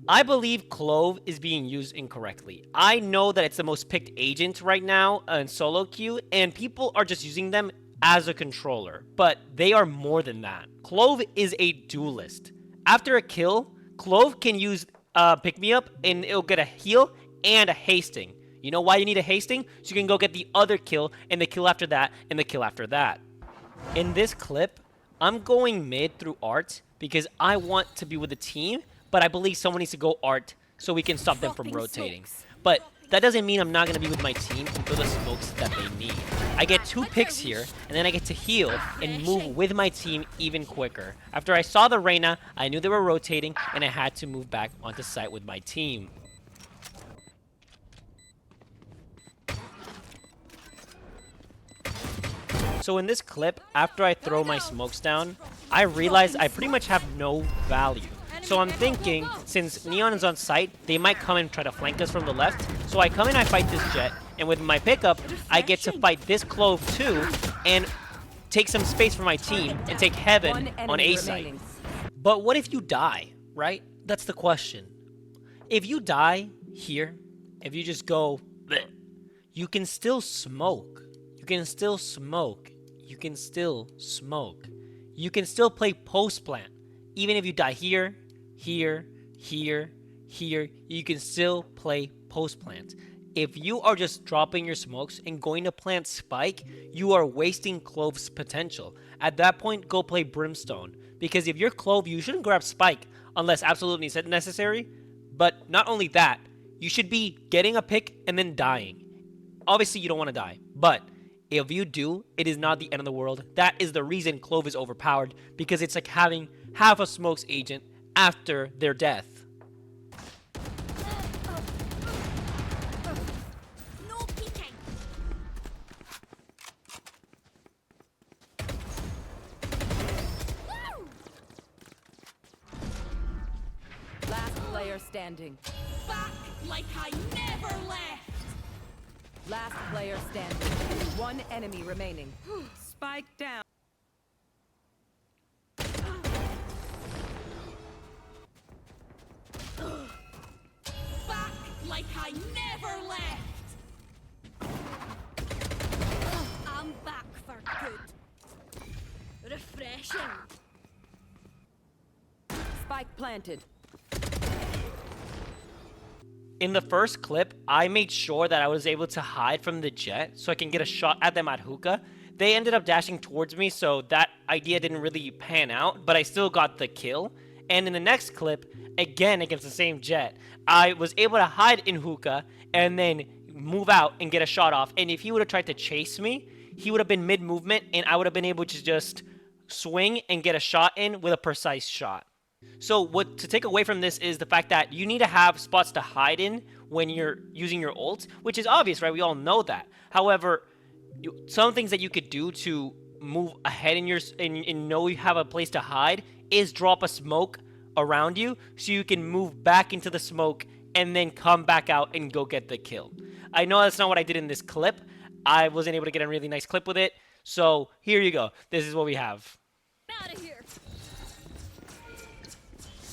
I believe Clove is being used incorrectly. I know that it's the most picked agent right now in solo queue, and people are just using them as a controller, but they are more than that. Clove is a duelist. After a kill, Clove can use pick me up, and it'll get a heal and a hasting. You know why you need a hasting? So you can go get the other kill, and the kill after that, and the kill after that. In this clip, I'm going mid through art because I want to be with the team, but I believe someone needs to go art so we can stop them from Dropping rotating. smokes. But that doesn't mean I'm not going to be with my team to throw the smokes that they need. I get 2 picks here, and then I get to heal and move with my team even quicker. After I saw the Reyna, I knew they were rotating, and I had to move back onto site with my team. So in this clip, after I throw my smokes down, I realize I pretty much have no value. So I'm thinking, since Neon is on site, they might come and try to flank us from the left. So I come and I fight this Jet, and with my pickup, I get to fight this Clove too, and take some space for my team, and take Heaven on A site. But what if you die, right? That's the question. If you die here, if you just go, bleh, you can still smoke. You can still smoke. You can still smoke. You can still play post plant. Even if you die here, here, here, here, you can still play post plant. If you are just dropping your smokes and going to plant spike, you are wasting Clove's potential. At that point, go play Brimstone. Because if you're Clove, you shouldn't grab spike unless absolutely necessary. But not only that, you should be getting a pick and then dying. Obviously, you don't want to die, but if you do, it is not the end of the world. That is the reason Clove is overpowered, because it's like having half a smokes agent after their death. No peeking. Last player standing. Back like I never left. Last player standing. One enemy remaining. Spike down. Back like I never left. I'm back for good. Refreshing. Spike planted. In the first clip, I made sure that I was able to hide from the Jet so I can get a shot at them at hookah. They ended up dashing towards me, so that idea didn't really pan out, but I still got the kill. And in the next clip, again against the same Jet, I was able to hide in hookah and then move out and get a shot off. And if he would have tried to chase me, he would have been mid-movement, and I would have been able to just swing and get a shot in with a precise shot. So what to take away from this is the fact that you need to have spots to hide in when you're using your ult, which is obvious, right? We all know that. However, some things that you could do to move ahead in your and know you have a place to hide is drop a smoke around you so you can move back into the smoke and then come back out and go get the kill. I know that's not what I did in this clip. I wasn't able to get a really nice clip with it. So here you go. This is what we have. Out of here.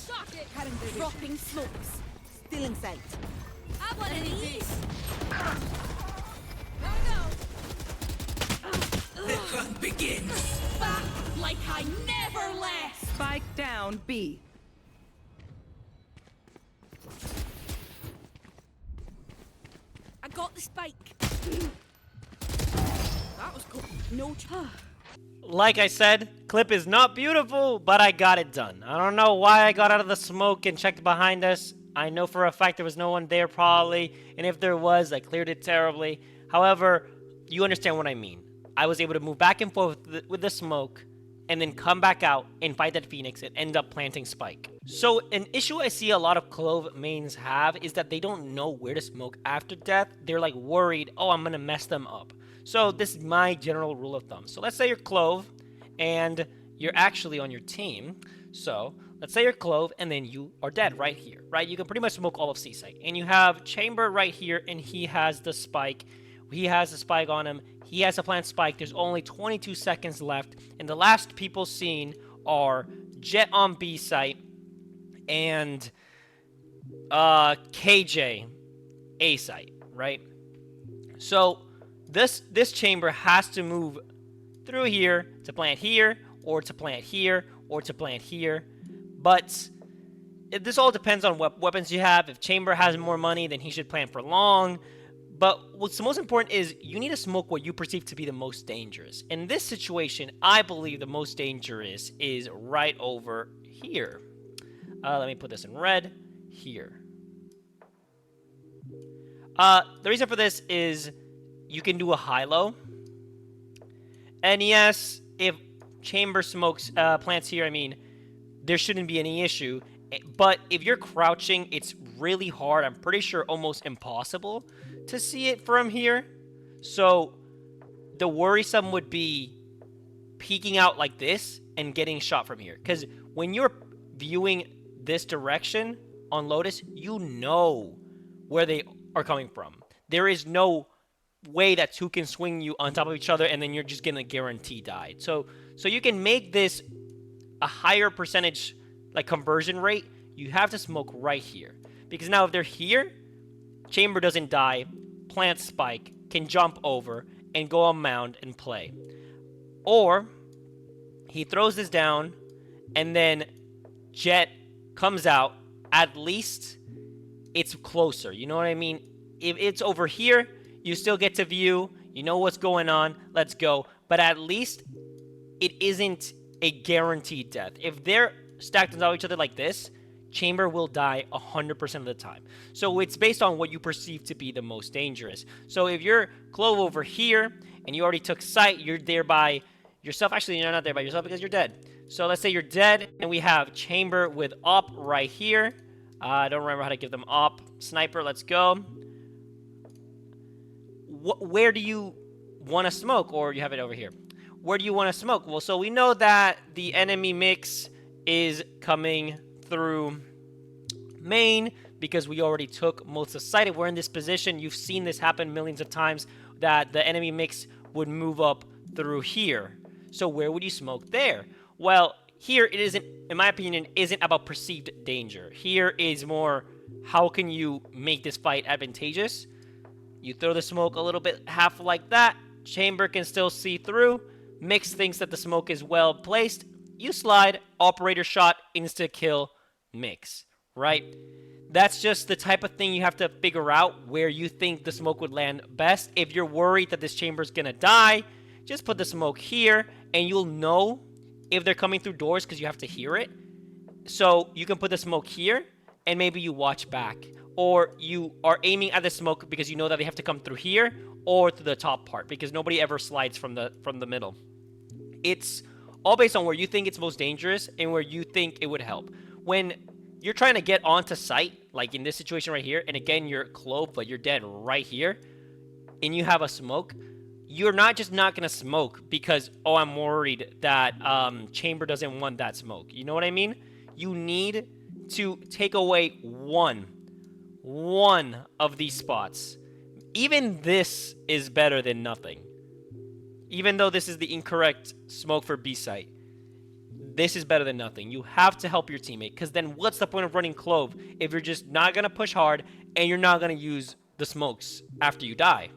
Shock it. Dropping smokes. Still in sight. I want one of these. The hunt begins. Back like I never left. Spike down B. I got the spike. That was cool. No charge. Like I said, clip is not beautiful, but I got it done. I don't know why I got out of the smoke and checked behind us. I know for a fact there was no one there probably, and if there was, I cleared it terribly. However, you understand what I mean. I was able to move back and forth with the smoke, and then come back out and fight that Phoenix and end up planting Spike. So an issue I see a lot of Clove mains have is that they don't know where to smoke after death. They're like worried, oh, I'm gonna mess them up. So this is my general rule of thumb. So let's say you're Clove and you're actually on your team. So let's say you're Clove and then you are dead right here, right? You can pretty much smoke all of C-Site. And you have Chamber right here and he has the Spike. He has the Spike on him. He has a plant Spike. There's only 22 seconds left. And the last people seen are Jet on B site and KJ A site, right? So this chamber has to move through here to plant here, or to plant here, or to plant here. But this all depends on what weapons you have. If chamber has more money, then he should plant for long. But what's the most important is you need to smoke what you perceive to be the most dangerous. In this situation, I believe the most dangerous is right over here. Let me put this in red. Here. The reason for this is you can do a high-low. And yes, if chamber smokes plants here, I mean, there shouldn't be any issue. But if you're crouching, it's really hard. I'm pretty sure almost impossible to see it from here. So the worrisome would be peeking out like this and getting shot from here. Because when you're viewing this direction on Lotus, you know where they are coming from. There is no way that two can swing you on top of each other and then you're just gonna guarantee die. So you can make this a higher percentage like conversion rate. You have to smoke right here, because now if they're here, chamber doesn't die, plant spike, can jump over and go on mound and play. Or he throws this down and then Jet comes out. At least it's closer, you know what I mean? If it's over here, you still get to view, you know what's going on, let's go. But at least it isn't a guaranteed death. If they're stacked on top of each other like this, chamber will die 100% of the time. So it's based on what you perceive to be the most dangerous. So if you're Clove over here and you already took sight, you're there by yourself. Actually, you're not there by yourself because you're dead. So let's say you're dead and we have chamber with op right here. I don't remember how to give them op. Sniper, let's go. Where do you want to smoke? Or you have it over here. Where do you want to smoke? Well, so we know that the enemy mix is coming through main because we already took most of the site. If we're in this position, you've seen this happen millions of times, that the enemy mix would move up through here. So where would you smoke there? Well, here it isn't, in my opinion, isn't about perceived danger. Here is more, how can you make this fight advantageous? You throw the smoke a little bit half like that. Chamber can still see through. Mix thinks that the smoke is well placed. You slide, operator shot, insta-kill, Mix, right? That's just the type of thing you have to figure out where you think the smoke would land best. If you're worried that this chamber's gonna die, just put the smoke here, and you'll know if they're coming through doors because you have to hear it. So you can put the smoke here, and maybe you watch back. Or you are aiming at the smoke because you know that they have to come through here or through the top part, because nobody ever slides from the middle. It's all based on where you think it's most dangerous and where you think it would help. When you're trying to get onto site, like in this situation right here, and again, you're Clove, but you're dead right here, and you have a smoke, you're not just not going to smoke because, oh, I'm worried that chamber doesn't want that smoke. You know what I mean? You need to take away one of these spots. Even this is better than nothing. Even though this is the incorrect smoke for B site, this is better than nothing. You have to help your teammate, because then what's the point of running Clove if you're just not going to push hard and you're not going to use the smokes after you die?